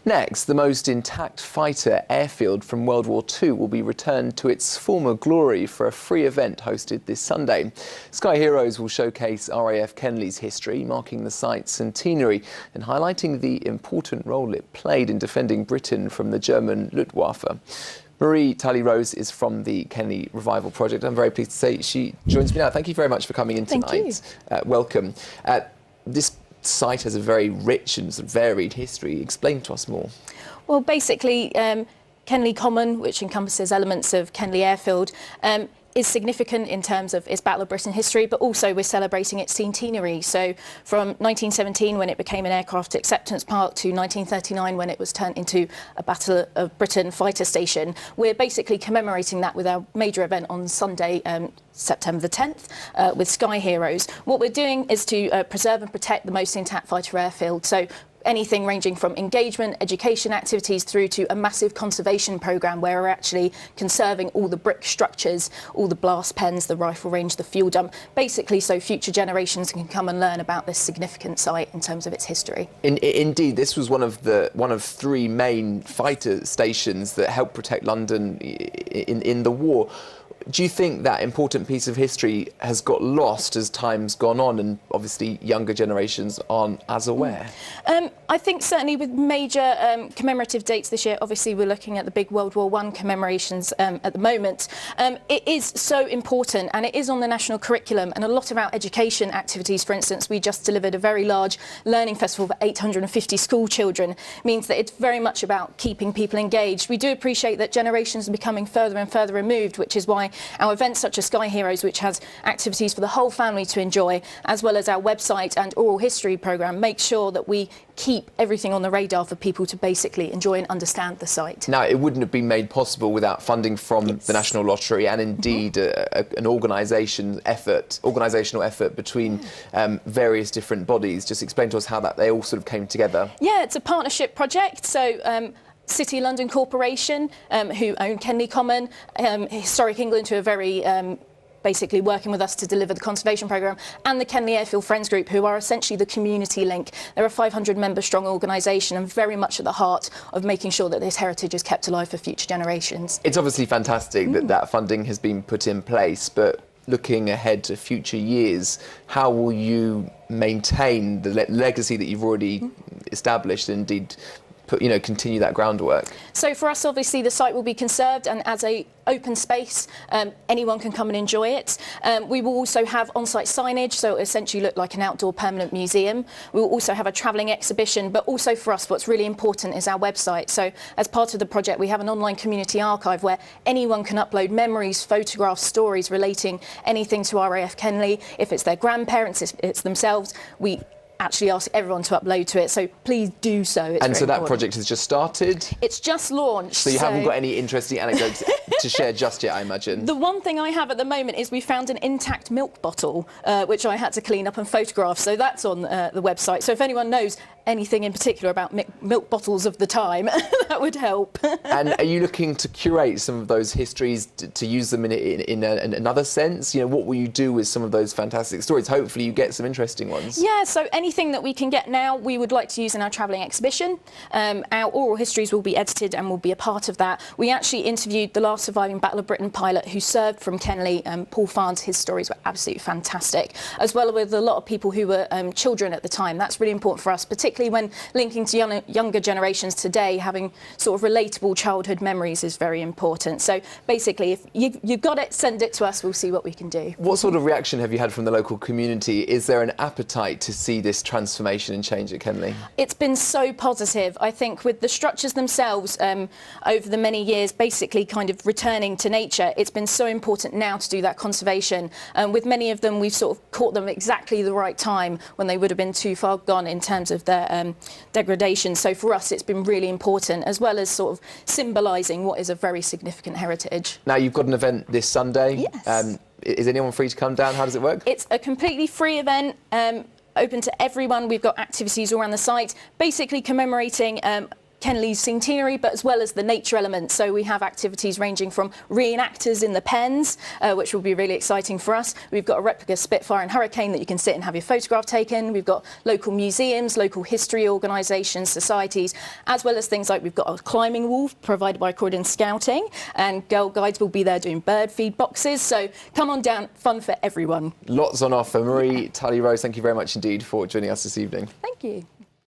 Next, the most intact fighter airfield from World War II will be returned to its former glory for a free event hosted this Sunday. Sky Heroes will showcase RAF Kenley's history, marking the site's centenary and highlighting the important role it played in defending Britain from the German Luftwaffe. Marie Tulley-Rose is from the Kenley Revival Project. I'm very pleased to say she joins me now. Thank you very much for coming in tonight. Welcome. This site has a very rich and varied history. Explain to us more. Well, basically, Kenley Common, which encompasses elements of Kenley Airfield, is significant in terms of its Battle of Britain history, but also we're celebrating its centenary. So from 1917, when it became an aircraft acceptance park, to 1939, when it was turned into a Battle of Britain fighter station, we're basically commemorating that with our major event on Sunday, September the 10th, with Sky Heroes. What we're doing is to preserve and protect the most intact fighter airfield. So anything ranging from engagement, education activities, through to a massive conservation programme where we're actually conserving all the brick structures, all the blast pens, the rifle range, the fuel dump, basically so future generations can come and learn about this significant site in terms of its history. Indeed, this was one of three main fighter stations that helped protect London in the war. Do you think that important piece of history has got lost as time's gone on, and obviously younger generations aren't as aware? I think certainly with major commemorative dates this year, obviously we're looking at the big World War I commemorations at the moment. It is so important, and it is on the national curriculum, and a lot of our education activities, for instance, we just delivered a very large learning festival for 850 school children, means that it's very much about keeping people engaged. We do appreciate that generations are becoming further and further removed, which is why our events such as Sky Heroes, which has activities for the whole family to enjoy, as well as our website and oral history programme, make sure that we keep everything on the radar for people to basically enjoy and understand the site. Now, it wouldn't have been made possible without funding from the National Lottery, and indeed an organisational effort between various different bodies. Just explain to us how they all sort of came together. Yeah, it's a partnership project. So City London Corporation, who own Kenley Common, Historic England, who are very basically working with us to deliver the conservation programme, and the Kenley Airfield Friends Group, who are essentially the community link. They're a 500-member strong organisation and very much at the heart of making sure that this heritage is kept alive for future generations. It's obviously fantastic that funding has been put in place, but looking ahead to future years, how will you maintain the legacy that you've already established, and indeed continue that groundwork? So for us, obviously, the site will be conserved, and as a open space, anyone can come and enjoy it. We will also have on-site signage, so it'll essentially look like an outdoor permanent museum. We will also have a travelling exhibition, but also for us, what's really important is our website. So as part of the project, we have an online community archive where anyone can upload memories, photographs, stories relating anything to RAF Kenley. If it's their grandparents, if it's themselves, we actually ask everyone to upload to it, so please do so. And so that project has just started? It's just launched. So you haven't got any interesting anecdotes to share just yet, I imagine? The one thing I have at the moment is we found an intact milk bottle, which I had to clean up and photograph, so that's on the website. So if anyone knows anything in particular about milk bottles of the time, that would help. And are you looking to curate some of those histories to use them in another sense? What will you do with some of those fantastic stories? Hopefully you get some interesting ones. Yeah, so anything that we can get now, we would like to use in our travelling exhibition. Our oral histories will be edited and will be a part of that. We actually interviewed the last surviving Battle of Britain pilot who served from Kenley, Paul Farnes. His stories were absolutely fantastic, as well with a lot of people who were children at the time. That's really important for us, particularly when linking to younger generations today. Having sort of relatable childhood memories is very important. So basically, if you've got it, send it to us. We'll see what we can do. What sort of reaction have you had from the local community? Is there an appetite to see this transformation and change at Kenley? It's been so positive. I think with the structures themselves over the many years basically kind of returning to nature, it's been so important now to do that conservation. With many of them, we've sort of caught them exactly the right time when they would have been too far gone in terms of their degradation. So for us, it's been really important, as well as sort of symbolising what is a very significant heritage. Now, you've got an event this Sunday. Yes. Is anyone free to come down? How does it work? It's a completely free event, open to everyone. We've got activities all around the site, basically commemorating Kenley's centenary, but as well as the nature element. So we have activities ranging from reenactors in the pens, which will be really exciting for us. We've got a replica Spitfire and Hurricane that you can sit and have your photograph taken. We've got local museums, local history organisations, societies, as well as things like we've got a climbing wall provided by Croydon Scouting, and Girl Guides will be there doing bird feed boxes. So come on down, fun for everyone. Lots on offer. Marie, Tulley-Rose, thank you very much indeed for joining us this evening. Thank you.